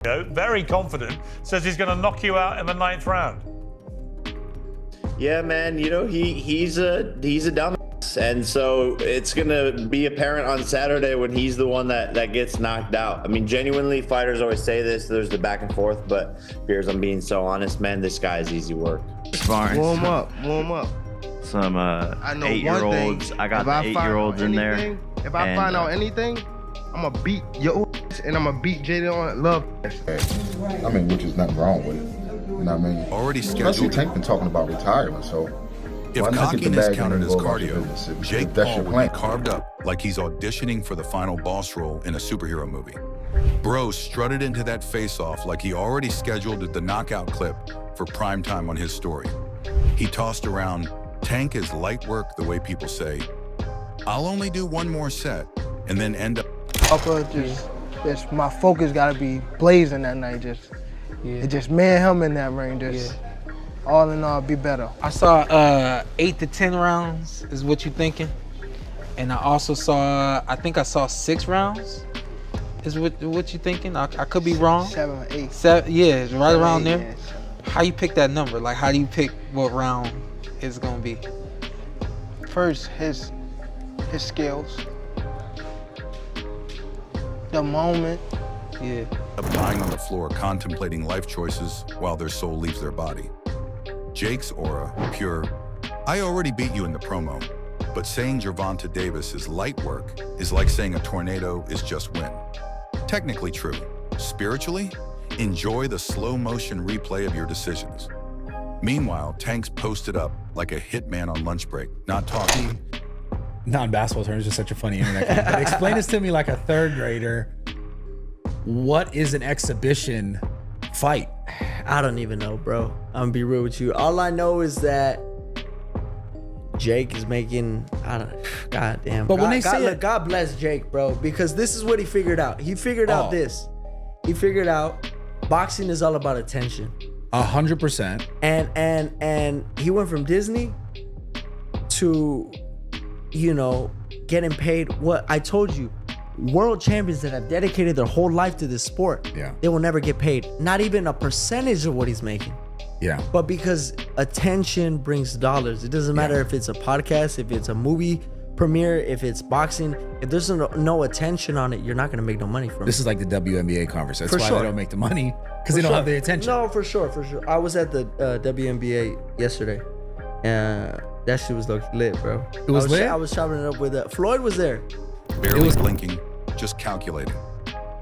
very confident, says he's going to knock you out in the 9th round. Yeah, man, you know, he's a dumbass, and so it's gonna be apparent on Saturday when he's the one that gets knocked out. I mean, genuinely, fighters always say this, there's the back and forth, but Piers, I'm being so honest, man, this guy is easy work. Sparring. Warm up. Some I know 8-year-olds. I got the 8-year-olds in there. If I find out anything, I'm gonna beat your and I'm gonna beat Jaden on love. I mean, which is nothing wrong with it. You know what I mean? Already scheduled. Especially Tank been talking about retirement, so if why not get the cockiness bag counted and as go about your cardio, business if Jake that's Paul your would plan. be carved up like he's auditioning for the final boss role in a superhero movie. Bro strutted into that face-off like he already scheduled the knockout clip for prime time on his story. He tossed around, Tank is light work the way people say. I'll only do one more set and then end up. Just my focus gotta be blazing that night. Just man him in that ring. All in all, be better. I saw 8 to 10 rounds is what you thinking, and I also saw I think I saw 6 rounds is what you thinking. I could be wrong. 7 or 8. 7, yeah, right around there. Yeah. How you pick that number? Like, how do you pick what round it's gonna be? First, his skills, the moment. Yeah. Lying on the floor contemplating life choices while their soul leaves their body. Jake's aura, pure, I already beat you in the promo, but saying Gervonta Davis is light work is like saying a tornado is just wind. Technically true. Spiritually, enjoy the slow motion replay of your decisions. Meanwhile, Tank's posted up like a hitman on lunch break, not talking. Not in basketball terms, just such a funny internet game. But explain this to me like a 3rd grader. What is an exhibition fight? I don't even know, bro. I'm gonna be real with you. All I know is that Jake is making, God damn. But when they say look, God bless Jake, bro, because this is what he figured out. He figured out this. He figured out boxing is all about attention. 100%. And he went from Disney to, you know, getting paid. What I told you, world champions that have dedicated their whole life to this sport, they will never get paid. Not even a percentage of what he's making. Yeah. But because attention brings dollars. It doesn't matter if it's a podcast, if it's a movie premiere, if it's boxing. If there's no attention on it, you're not gonna make no money from it. This is like the WNBA conference. That's why they don't make the money, because they don't have the attention. No, for sure. I was at the WNBA yesterday, and that shit was lit, bro. It was lit? I was chopping it up with Floyd was there. Barely blinking, just calculating.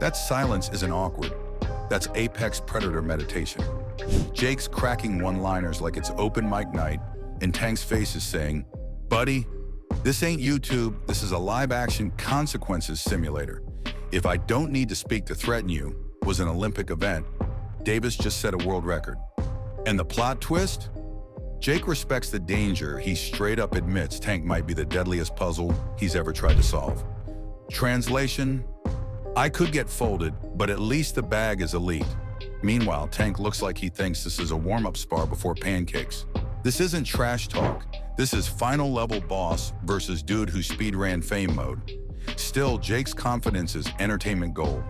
That silence isn't awkward. That's apex predator meditation. Jake's cracking one-liners like it's open mic night, and Tank's face is saying, buddy, this ain't YouTube, this is a live-action consequences simulator. If I don't need to speak to threaten you was an Olympic event, Davis just set a world record. And the plot twist? Jake respects the danger he straight up admits Tank might be the deadliest puzzle he's ever tried to solve. Translation, I could get folded, but at least the bag is elite. Meanwhile, Tank looks like he thinks this is a warm-up spar before pancakes. This isn't trash talk. This is final level boss versus dude who speed ran fame mode. Still, Jake's confidence is entertainment gold.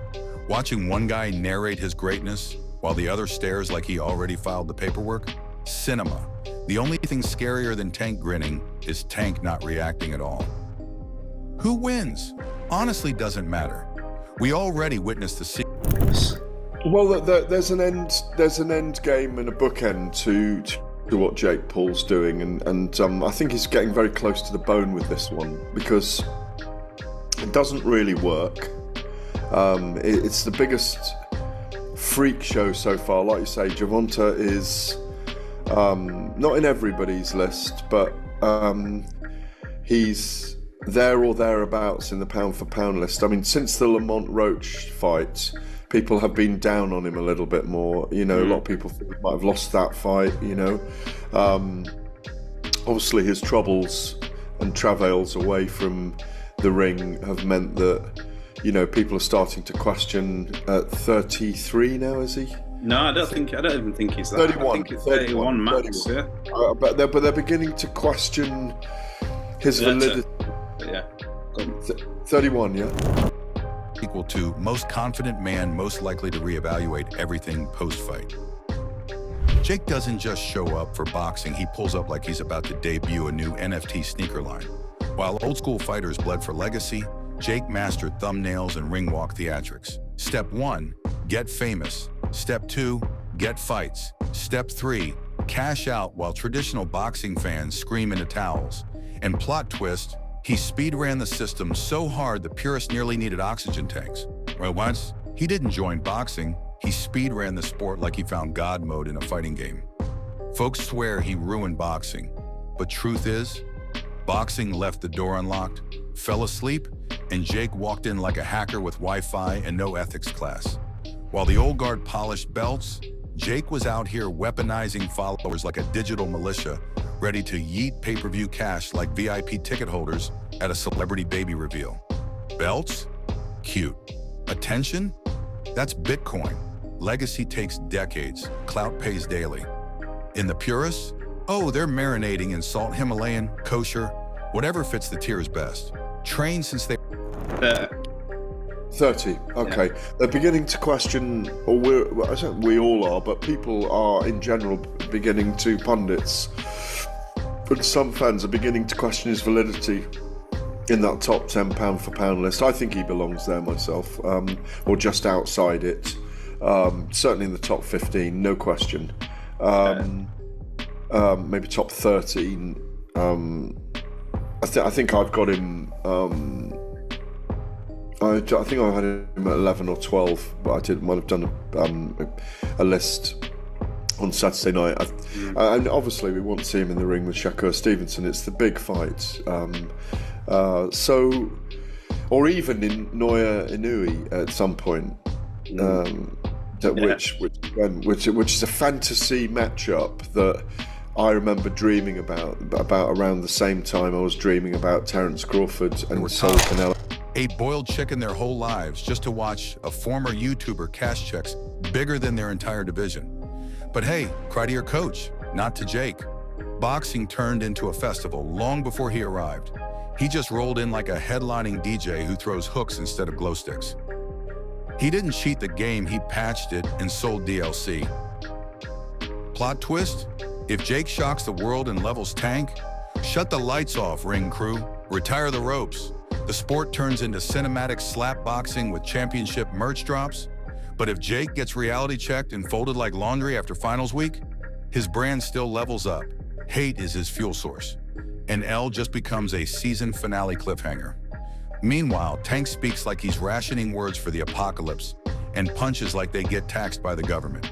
Watching one guy narrate his greatness while the other stares like he already filed the paperwork, cinema. The only thing scarier than Tank grinning is Tank not reacting at all. Who wins? Honestly doesn't matter. We already witnessed the sequence. Well, there's an end game and a bookend to what Jake Paul's doing, and I think he's getting very close to the bone with this one, because it doesn't really work. It's the biggest freak show so far. Like you say, Gervonta is not in everybody's list, but he's there or thereabouts in the pound for pound list. I mean, since the Lamont Roach fight, people have been down on him a little bit more. You know, a lot of people think he might have lost that fight, you know. Obviously his troubles and travails away from the ring have meant that, you know, people are starting to question at 33 now, is he? No, I don't even think he's that. 31. I think it's 31 max, 31. Yeah. But they're beginning to question his validity. Yeah. 31, yeah. equal to most confident man most likely to reevaluate everything post-fight. Jake doesn't just show up for boxing, he pulls up like he's about to debut a new NFT sneaker line. While old school fighters bled for legacy, Jake mastered thumbnails and ring walk theatrics. Step 1, get famous. Step 2, get fights. Step 3, cash out while traditional boxing fans scream into towels. And plot twist, he speed ran the system so hard the Piers nearly needed oxygen tanks. Well, once, he didn't join boxing, he speed ran the sport like he found God mode in a fighting game. Folks swear he ruined boxing, but truth is, boxing left the door unlocked, fell asleep, and Jake walked in like a hacker with Wi-Fi and no ethics class. While the old guard polished belts, Jake was out here weaponizing followers like a digital militia, ready to yeet pay-per-view cash like VIP ticket holders at a celebrity baby reveal. Belts? Cute. Attention? That's Bitcoin. Legacy takes decades. Clout pays daily. In the purists? Oh, they're marinating in salt Himalayan, kosher, whatever fits the tiers best. Trained since they... 30. Okay. Yeah. They're beginning to question, or we all are, but people are in general beginning to, pundits, and some fans are beginning to question his validity in that top 10 pound for pound list. I think he belongs there myself, or just outside it. Certainly in the top 15, no question. Maybe top 13. I think I've got him. I think I had him at 11 or 12, but might have done a list on Saturday night. And obviously we want to see him in the ring with Shakur Stevenson. It's the big fight. Or even in Noya Inoue at some point, which is a fantasy matchup that I remember dreaming about around the same time I was dreaming about Terence Crawford and Saul Canelo. Ate boiled chicken their whole lives just to watch a former YouTuber cash checks bigger than their entire division. But hey, cry to your coach, not to Jake. Boxing turned into a festival long before he arrived. He just rolled in like a headlining DJ who throws hooks instead of glow sticks. He didn't cheat the game, he patched it and sold DLC. Plot twist? If Jake shocks the world and levels tank, shut the lights off, ring crew, retire the ropes. The sport turns into cinematic slap boxing with championship merch drops. But if Jake gets reality checked and folded like laundry after finals week, his brand still levels up. Hate is his fuel source. And L just becomes a season finale cliffhanger. Meanwhile, Tank speaks like he's rationing words for the apocalypse and punches like they get taxed by the government.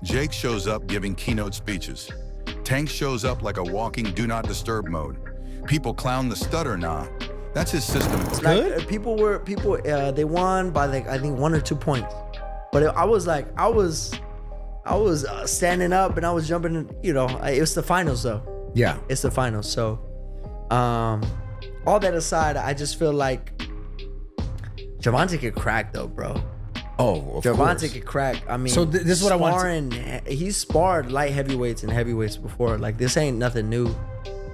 Jake shows up giving keynote speeches. Tank shows up like a walking do not disturb mode. People clown the stutter, nah. That's his system. Good. Like, they won by like I think 1 or 2 points, but I was standing up and I was jumping. You know, it was the finals though. Yeah, it's the finals. So, all that aside, I just feel like Gervonta could crack though, bro. Oh, of Gervonta course. could crack. I mean, so this is what I want. He's sparred light heavyweights and heavyweights before. Like this ain't nothing new.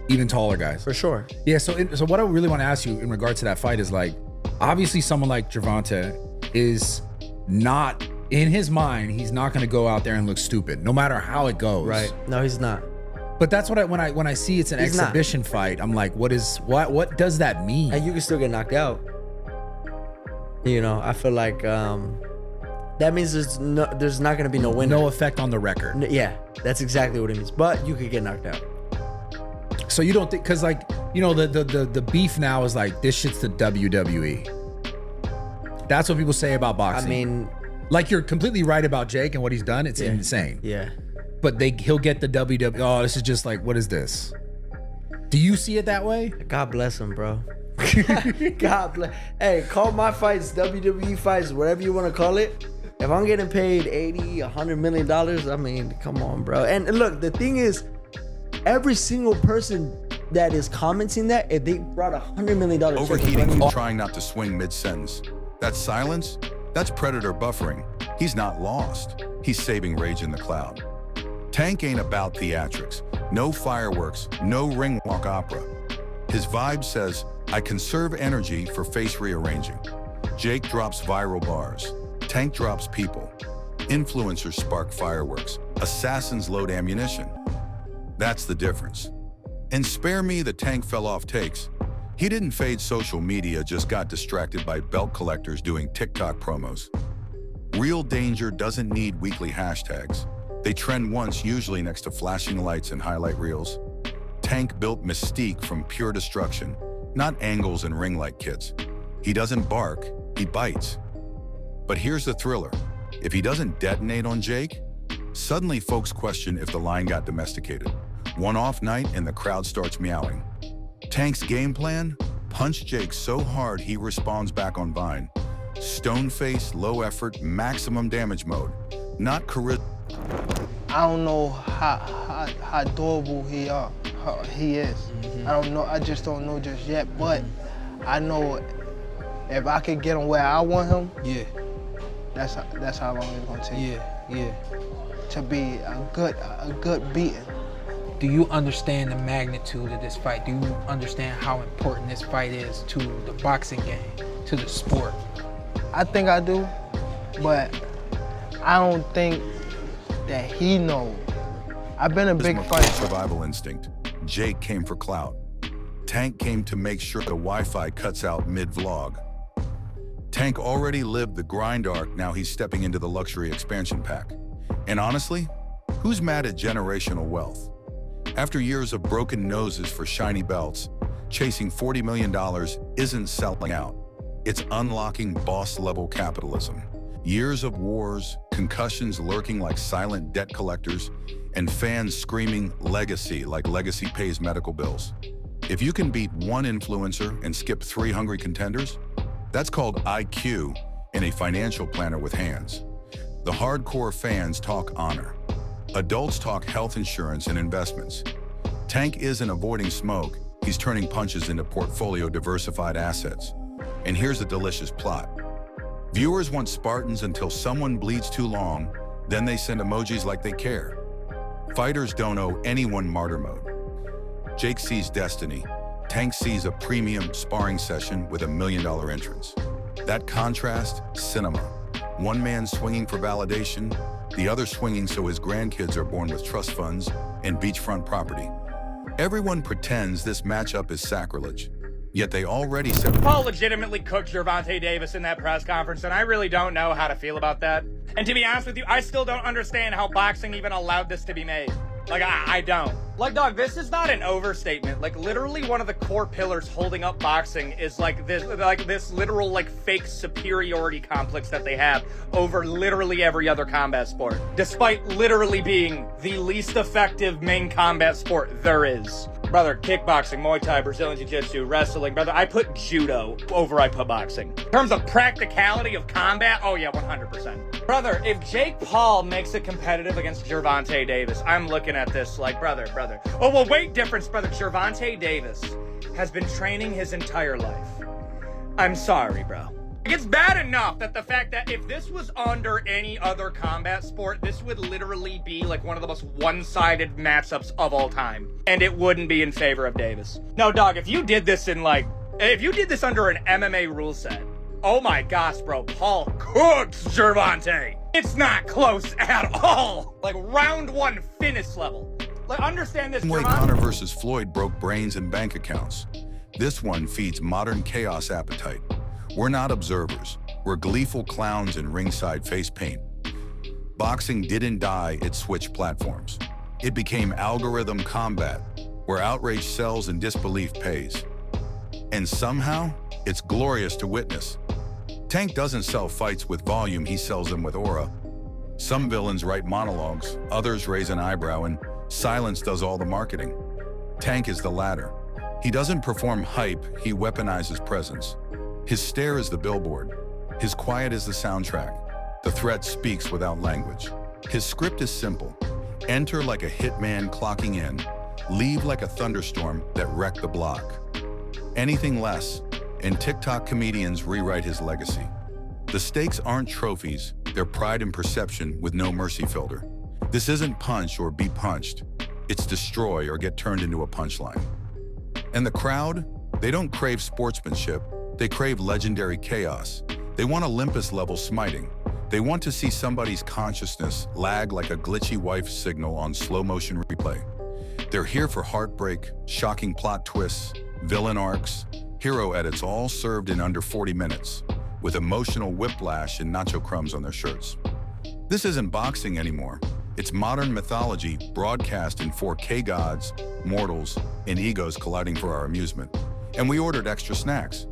Even taller guys. For sure. Yeah, so what I really want to ask you in regard to that fight is like, obviously someone like Gervonta is not, in his mind, he's not going to go out there and look stupid, no matter how it goes. Right. No, he's not. But that's what when I see it's an exhibition fight, I'm like, what does that mean? And you can still get knocked out. You know, I feel like that means there's not going to be no winner. No effect on the record. Yeah, that's exactly what it means. But you could get knocked out. So you don't think, because like, you know, the beef now is like, this shit's the WWE. That's what people say about boxing. I mean, like, you're completely right about Jake and what he's done. It's insane. Yeah. But he'll get the WWE. Oh, this is just like, what is this? Do you see it that way? God bless him, bro. God bless. Hey, call my fights WWE fights, whatever you want to call it. If I'm getting paid $80, $100 million, I mean, come on, bro. And look, the thing is, every single person that is commenting that, if they brought $100 million overheating, trying not to swing mid-sentence. That silence, that's predator buffering. He's not lost. He's saving rage in the cloud. Tank ain't about theatrics. No fireworks, no ring walk opera. His vibe says, I conserve energy for face rearranging. Jake drops viral bars. Tank drops people. Influencers spark fireworks. Assassins load ammunition. That's the difference. And spare me the Tank fell off takes. He didn't fade social media, just got distracted by belt collectors doing TikTok promos. Real danger doesn't need weekly hashtags. They trend once, usually next to flashing lights and highlight reels. Tank built mystique from pure destruction, not angles and ring light kits. He doesn't bark, he bites. But here's the thriller. If he doesn't detonate on Jake, suddenly folks question if the line got domesticated. One off night and the crowd starts meowing. Tank's game plan? Punch Jake so hard he responds back on Vine. Stone face, low effort, maximum damage mode. Not charisma. I don't know how durable he is. I don't know. I just don't know just yet. But I know if I could get him where I want him, Yeah. that's how long it's gonna take. Yeah. To be a good beating. Do you understand the magnitude of this fight? Do you understand how important this fight is to the boxing game, to the sport? I think I do, but I don't think that he knows. I've been a big fighter. Survival instinct. Jake came for clout. Tank came to make sure the Wi-Fi cuts out mid-vlog. Tank already lived the grind arc, now he's stepping into the luxury expansion pack. And honestly, who's mad at generational wealth? After years of broken noses for shiny belts, chasing $40 million isn't selling out. It's unlocking boss-level capitalism. Years of wars, concussions lurking like silent debt collectors, and fans screaming legacy like legacy pays medical bills. If you can beat one influencer and skip 3 hungry contenders, that's called IQ in a financial planner with hands. The hardcore fans talk honor. Adults talk health insurance and investments. Tank isn't avoiding smoke, he's turning punches into portfolio diversified assets. And here's a delicious plot. Viewers want Spartans until someone bleeds too long, then they send emojis like they care. Fighters don't owe anyone martyr mode. Jake sees destiny. Tank sees a premium sparring session with $1 million entrance. That contrast, cinema. One man swinging for validation, the other swinging so his grandkids are born with trust funds and beachfront property. Everyone pretends this matchup is sacrilege, yet they already said Paul legitimately cooked Gervonta Davis in that press conference, and I really don't know how to feel about that. And to be honest with you, I still don't understand how boxing even allowed this to be made. Like, I don't. Like, dog, this is not an overstatement. Like, literally one of the core pillars holding up boxing is like this literal, like, fake superiority complex that they have over literally every other combat sport, despite literally being the least effective main combat sport there is. Brother, kickboxing, Muay Thai, Brazilian Jiu-Jitsu, wrestling, brother, I put judo over I put boxing. In terms of practicality of combat, oh yeah, 100%. Brother, if Jake Paul makes it competitive against Gervonta Davis, I'm looking at this like, brother. Oh, well, weight difference, brother. Gervonta Davis has been training his entire life. I'm sorry, bro. It's bad enough that the fact that if this was under any other combat sport, this would literally be like one of the most one-sided matchups of all time. And it wouldn't be in favor of Davis. No, dog, if you did this under an MMA rule set, oh my gosh, bro, Paul cooks Gervonta. It's not close at all. Like round 1 finish level. Like, understand this, Gervonta. Conor versus Floyd broke brains and bank accounts. This one feeds modern chaos appetite. We're not observers. We're gleeful clowns in ringside face paint. Boxing didn't die, it switched platforms. It became algorithm combat, where outrage sells and disbelief pays. And somehow, it's glorious to witness. Tank doesn't sell fights with volume, he sells them with aura. Some villains write monologues, others raise an eyebrow, and silence does all the marketing. Tank is the latter. He doesn't perform hype, he weaponizes presence. His stare is the billboard. His quiet is the soundtrack. The threat speaks without language. His script is simple. Enter like a hitman clocking in. Leave like a thunderstorm that wrecked the block. Anything less, and TikTok comedians rewrite his legacy. The stakes aren't trophies, they're pride and perception with no mercy filter. This isn't punch or be punched. It's destroy or get turned into a punchline. And the crowd, they don't crave sportsmanship, they crave legendary chaos. They want Olympus-level smiting. They want to see somebody's consciousness lag like a glitchy wife signal on slow-motion replay. They're here for heartbreak, shocking plot twists, villain arcs, hero edits, all served in under 40 minutes, with emotional whiplash and nacho crumbs on their shirts. This isn't boxing anymore. It's modern mythology broadcast in 4K gods, mortals, and egos colliding for our amusement. And we ordered extra snacks.